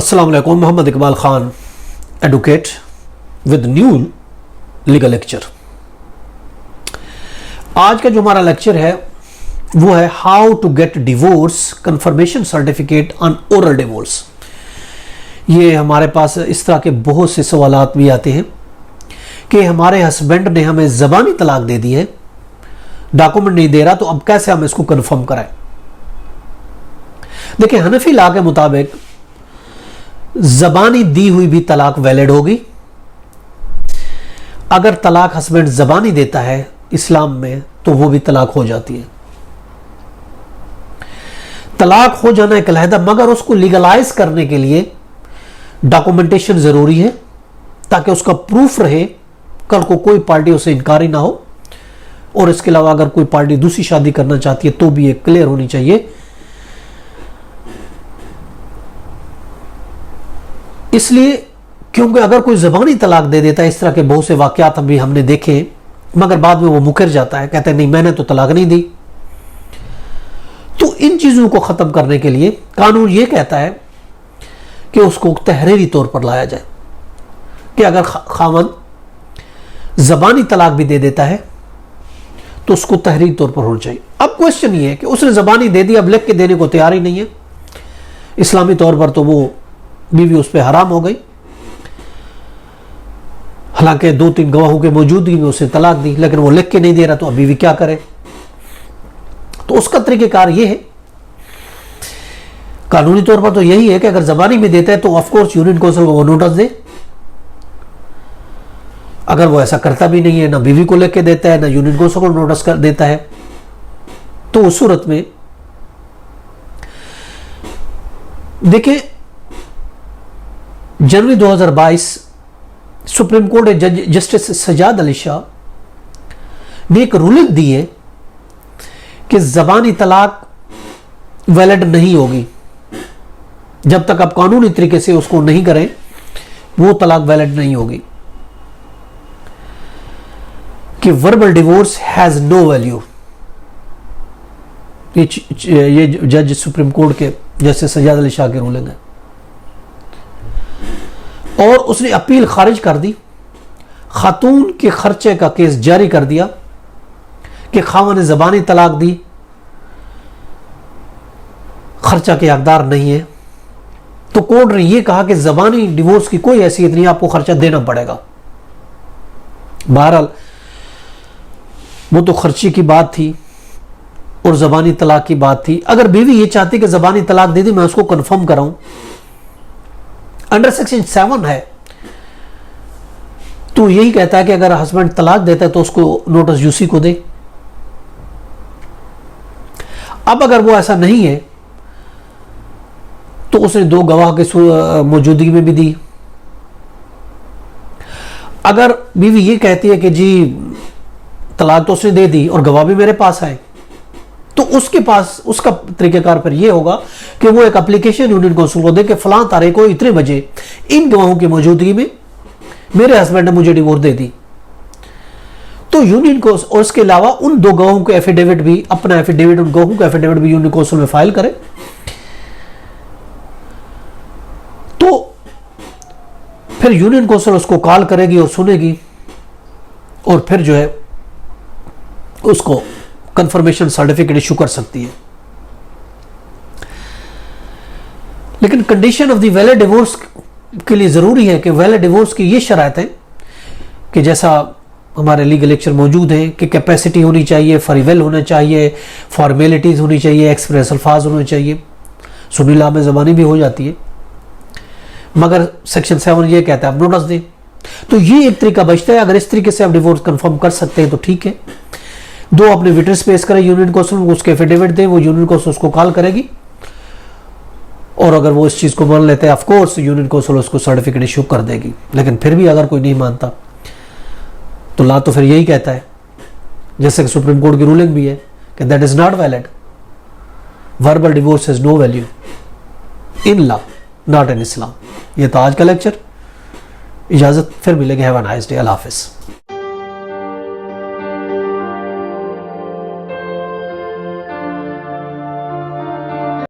अस्सलाम वालेकुम। Mohammad Iqbal Khan, advocate with new legal lecture. आज का जो हमारा लेक्चर है वो है how to get divorce confirmation certificate on oral divorce. ये हमारे पास इस तरह के बहुत से सवालात भी आते हैं कि हमारे हस्बैंड ने हमें ज़बानी तलाक दे दी है, डॉक्यूमेंट नहीं दे रहा, तो अब कैसे हम इसको कंफर्म कराएं। देखिए, हनफी लॉ के मुताबिक ज़बानी दी हुई भी तलाक वैलिड होगी। अगर तलाक हस्बैंड ज़बानी देता है इस्लाम में तो वो भी तलाक हो जाती है। तलाक हो जाना एक अलहदा, मगर उसको लीगलाइज करने के लिए डॉक्यूमेंटेशन जरूरी है ताकि उसका प्रूफ रहे, कल को कोई पार्टी उसे इनकारी ना हो। और इसके अलावा अगर कोई पार्टी दूसरी शादी करना चाहती है तो भी ये क्लियर होनी चाहिए। इसलिए क्योंकि अगर कोई ज़बानी तलाक दे देता है, इस तरह के बहुत से वाकयात अभी हमने देखे, मगर बाद में वो मुकर जाता है, कहते हैं नहीं मैंने तो तलाक नहीं दी। तो इन चीज़ों को ख़त्म करने के लिए कानून ये कहता है कि उसको तहरीरी तौर पर लाया जाए कि अगर खावंद ज़बानी तलाक भी दे देता है तो उसको तहरीरी तौर पर होना चाहिए। अब क्वेश्चन ये है कि उसने ज़बानी दे दी, अब लिख के देने को तैयार ही नहीं है। इस्लामी तौर पर तो वो बीवी उस पर हराम हो गई, हालांकि 2-3 गवाहों के मौजूदगी में उसे तलाक दी, लेकिन वो लिख के नहीं दे रहा, तो अब बीवी क्या करे। तो उसका तरीक़ेकार ये है, कानूनी तौर पर तो यही है कि अगर ज़बानी में देता है तो ऑफकोर्स यूनियन काउंसिल को वो नोटिस दे। अगर वो ऐसा करता भी नहीं है, ना बीवी को लिख के देता है, ना यूनियन काउंसिल को नोटिस कर देता है, तो उस सूरत में देखिए जनवरी 2022 सुप्रीम कोर्ट के जज जस्टिस सजाद अली शाह ने एक रूलिंग दी है कि ज़बानी तलाक वैलिड नहीं होगी। जब तक आप कानूनी तरीके से उसको नहीं करें, वो तलाक वैलिड नहीं होगी, कि verbal divorce has no value. ये जज सुप्रीम कोर्ट के जस्टिस सजाद अली शाह की रूलिंग है और उसने अपील खारिज कर दी। खातून के खर्चे का केस जारी कर दिया कि खावा ने ज़बानी तलाक दी, खर्चा के हकदार नहीं है। तो कोर्ट ने यह कहा कि ज़बानी डिवोर्स की कोई हैसियत नहीं, आपको खर्चा देना पड़ेगा। बहरहाल वो तो खर्चे की बात थी और ज़बानी तलाक की बात थी। अगर बीवी ये चाहती कि ज़बानी तलाक दे दी, मैं उसको कंफर्म कराऊं, अंडर सेक्शन 7 है, तो यही कहता है कि अगर हस्बैंड तलाक देता है तो उसको नोटिस यूसी को दे। अब अगर वो ऐसा नहीं है तो उसने 2 गवाह के मौजूदगी में भी दी। अगर बीवी ये कहती है कि जी तलाक तो उसने दे दी और गवाह भी मेरे पास आए, तो उसके पास उसका तरीकेकार फिर ये होगा कि वो एक एप्लीकेशन यूनियन काउंसिल को दे के फलां तारीख को इतने बजे इन गवाहों की मौजूदगी में मेरे हस्बैंड ने मुझे डिवोर्स दे दी। तो यूनियन काउंसिल और इसके अलावा उन 2 गवाहों के एफिडेविट भी, अपना एफिडेविट, उन गवाहों का एफिडेविट भी यूनियन काउंसिल में फाइल करे। तो फिर यूनियन काउंसिल उसको कॉल करेगी और सुनेगी और फिर जो है उसको कंफर्मेशन सर्टिफिकेट इशू कर सकती है। लेकिन condition of the valid divorce के लिए जरूरी है कि वैलिड डिवोर्स की ये शर्त है कि जैसा हमारे लीगल लेक्चर मौजूद है कि कैपेसिटी होनी चाहिए, फ्री विल होना चाहिए, फॉर्मेलिटीज होनी चाहिए, एक्सप्रेस अल्फाज होने चाहिए। सुन्नी लॉ में ज़बानी भी हो जाती है, मगर सेक्शन 7 ये कहता है आप नोटिस दें। तो ये एक तरीका बचता है। अगर इस तरीके से आप डिवोर्स कंफर्म कर सकते हैं तो ठीक है। 2 अपने विटनेस पेश करें यूनियन काउंसिल, उसके एफिडेविट दें, वो यूनियन काउंसिल उसको कॉल करेगी और अगर वो इस चीज़ को मान लेते हैं, ऑफ कोर्स यूनियन काउंसिल उसको सर्टिफिकेट इशू कर देगी। लेकिन फिर भी अगर कोई नहीं मानता तो लॉ तो फिर यही कहता है, जैसे कि सुप्रीम कोर्ट की रूलिंग भी है कि that is not valid, verbal divorce has no value in law, not in Islam. ये तो आज का लेक्चर। इजाज़त, फिर मिलेंगे। Have a nice day. अल्लाह हाफिज़।